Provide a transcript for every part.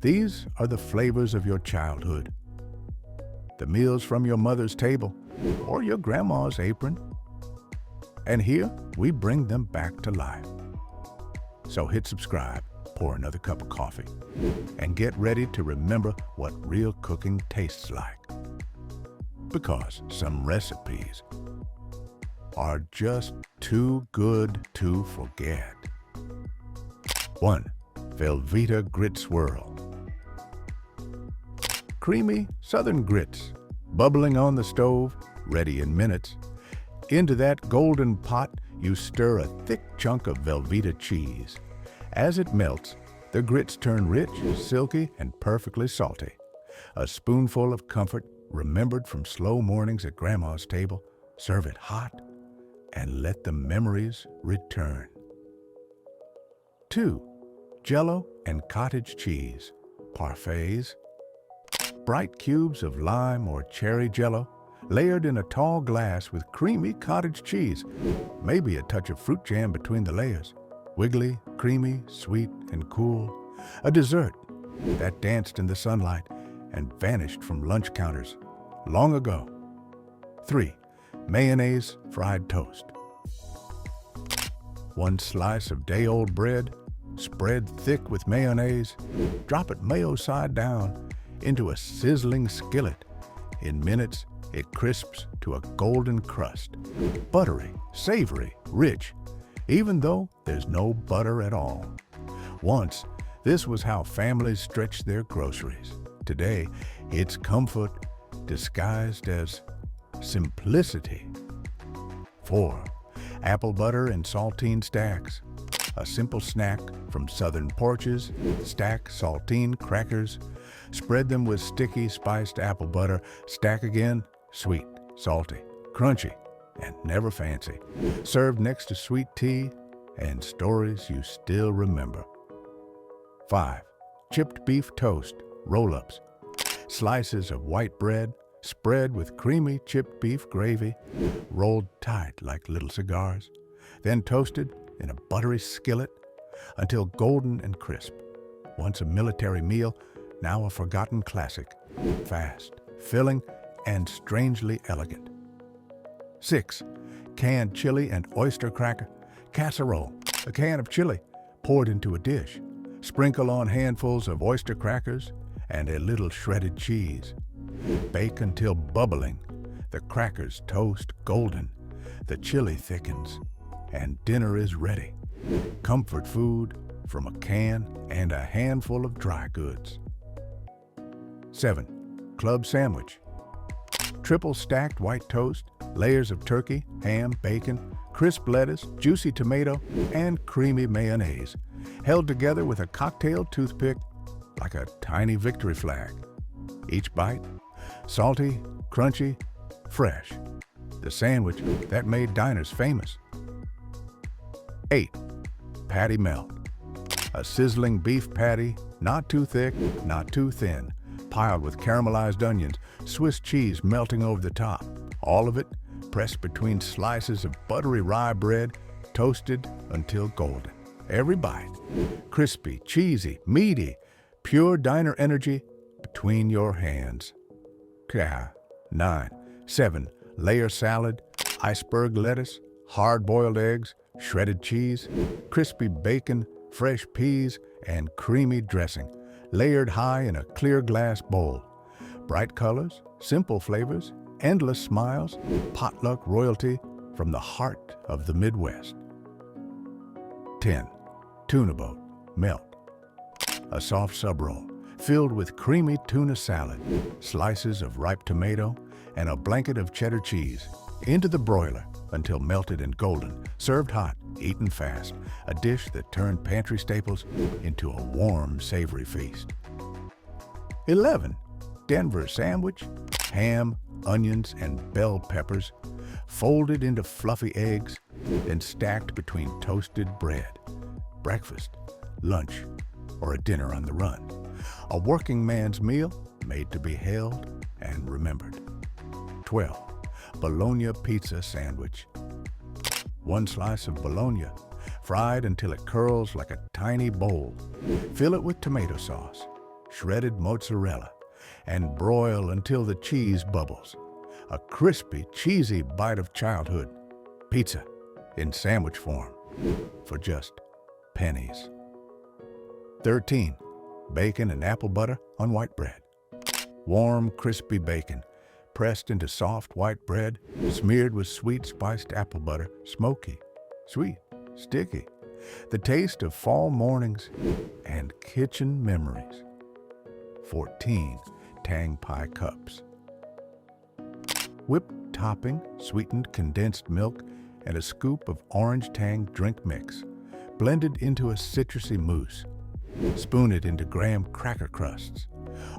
These are the flavors of your childhood. The meals from your mother's table or your grandma's apron. And here we bring them back to life. So hit subscribe, pour another cup of coffee, and get ready to remember what real cooking tastes like. Because some recipes are just too good to forget. 1. Velveety Grit Swirl. Creamy southern grits, bubbling on the stove, ready in minutes. Into that golden pot, you stir a thick chunk of Velveety cheese. As it melts, the grits turn rich, silky, and perfectly salty. A spoonful of comfort remembered from slow mornings at Grandma's table. Serve it hot and let the memories return. 2. Jell-O and cottage cheese. Parfaits. Bright cubes of lime or cherry Jell-O, layered in a tall glass with creamy cottage cheese. Maybe a touch of fruit jam between the layers. Wiggly, creamy, sweet, and cool. A dessert that danced in the sunlight and vanished from lunch counters long ago. 3. Mayonnaise fried toast. 1 slice of day-old bread, spread thick with mayonnaise. Drop it mayo side down into a sizzling skillet. In minutes, it crisps to a golden crust. Buttery, savory, rich, even though there's no butter at all. Once, this was how families stretched their groceries. Today, it's comfort disguised as simplicity. 4. Apple butter and saltine stacks. A simple snack from southern porches. Stack saltine crackers. Spread them with sticky, spiced apple butter. Stack again. Sweet, salty, crunchy, and never fancy. Served next to sweet tea and stories you still remember. 5. Chipped beef toast, roll-ups. Slices of white bread, spread with creamy chipped beef gravy, rolled tight like little cigars, then toasted in a buttery skillet until golden and crisp. Once a military meal, now a forgotten classic. Fast, filling, and strangely elegant. 6. Canned chili and oyster cracker. Casserole, a can of chili poured into a dish. Sprinkle on handfuls of oyster crackers and a little shredded cheese. Bake until bubbling. The crackers toast golden. The chili thickens, and dinner is ready. Comfort food from a can and a handful of dry goods. 7. Club sandwich. Triple stacked white toast, layers of turkey, ham, bacon, crisp lettuce, juicy tomato, and creamy mayonnaise, held together with a cocktail toothpick like a tiny victory flag. Each bite, salty, crunchy, fresh. The sandwich that made diners famous. 8. Patty melt. A sizzling beef patty, not too thick, not too thin, piled with caramelized onions, Swiss cheese melting over the top. All of it pressed between slices of buttery rye bread, toasted until golden. Every bite, crispy, cheesy, meaty, pure diner energy between your hands. 9. 7. Layer salad, iceberg lettuce, hard-boiled eggs, shredded cheese, crispy bacon, fresh peas, and creamy dressing, layered high in a clear glass bowl. Bright colors, simple flavors, endless smiles, potluck royalty from the heart of the Midwest. 10. Tuna boat, melt. A soft sub-roll filled with creamy tuna salad, slices of ripe tomato, and a blanket of cheddar cheese. Into the broiler until melted and golden, served hot, eaten fast, a dish that turned pantry staples into a warm, savory feast. 11. Denver sandwich, ham, onions, and bell peppers, folded into fluffy eggs, then stacked between toasted bread. Breakfast, lunch, or a dinner on the run. A working man's meal made to be held and remembered. 12. Bologna pizza sandwich. 1 slice of bologna, fried until it curls like a tiny bowl. Fill it with tomato sauce. shredded mozzarella, and broil until the cheese bubbles. A crispy, cheesy bite of childhood. Pizza in sandwich form for just pennies. 13. Bacon and apple butter on white bread. Warm, crispy bacon, pressed into soft white bread, smeared with sweet spiced apple butter, smoky, sweet, sticky. The taste of fall mornings and kitchen memories. 14. Tang pie cups. Whipped topping, sweetened condensed milk, and a scoop of orange tang drink mix, blended into a citrusy mousse. Spoon it into graham cracker crusts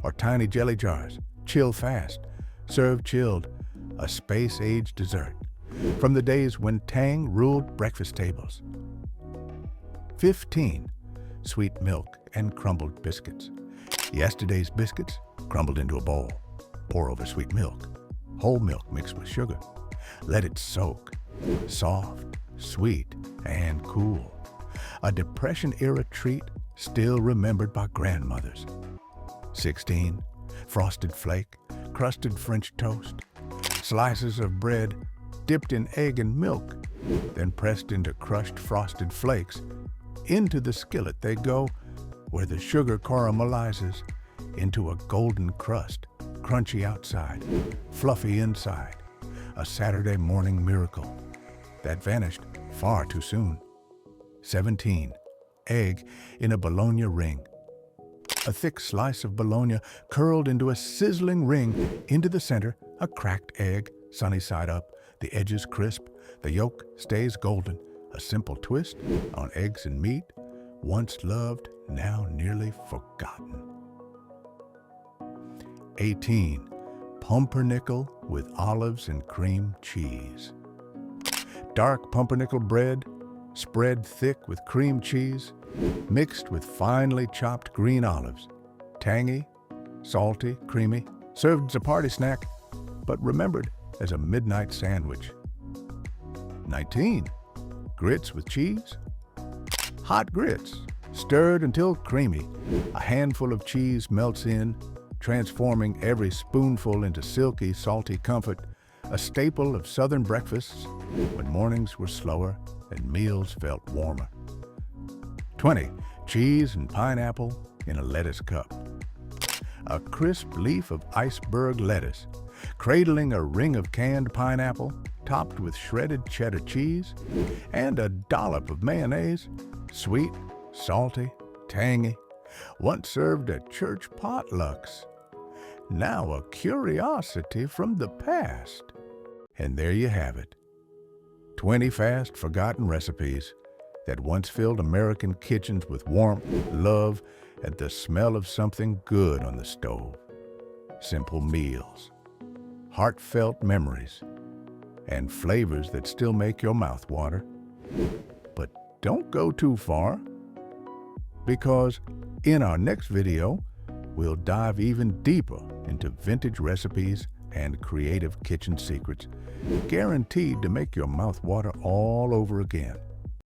or tiny jelly jars. Chill fast. Serve chilled. A space-age dessert from the days when tang ruled breakfast tables. 15. Sweet milk and crumbled biscuits. Yesterday's biscuits crumbled into a bowl. Pour over sweet milk. Whole milk mixed with sugar. Let it soak. Soft, sweet, and cool. A Depression-era treat still remembered by grandmothers. 16. Frosted flake, crusted French toast. Slices of bread dipped in egg and milk, then pressed into crushed frosted flakes. Into the skillet they go, where the sugar caramelizes into a golden crust, crunchy outside, fluffy inside. A Saturday morning miracle that vanished far too soon. 17. Egg in a bologna ring. A thick slice of bologna curled into a sizzling ring. Into the center, a cracked egg, sunny side up, the edges crisp, the yolk stays golden. A simple twist on eggs and meat, once loved, now nearly forgotten. 18. Pumpernickel with olives and cream cheese. Dark pumpernickel bread, spread thick with cream cheese, mixed with finely chopped green olives. Tangy, salty, creamy, served as a party snack, but remembered as a midnight sandwich. 19. Grits with cheese. Hot grits, stirred until creamy. A handful of cheese melts in, transforming every spoonful into silky, salty comfort. A staple of Southern breakfasts when mornings were slower and meals felt warmer. 20. Cheese and pineapple in a lettuce cup. A crisp leaf of iceberg lettuce, cradling a ring of canned pineapple, topped with shredded cheddar cheese, and a dollop of mayonnaise, sweet, salty, tangy, once served at church potlucks. Now a curiosity from the past. And there you have it. 20 fast, forgotten recipes that once filled American kitchens with warmth, love, and the smell of something good on the stove. Simple meals, heartfelt memories, and flavors that still make your mouth water. But don't go too far, because in our next video, we'll dive even deeper into vintage recipes and creative kitchen secrets, guaranteed to make your mouth water all over again.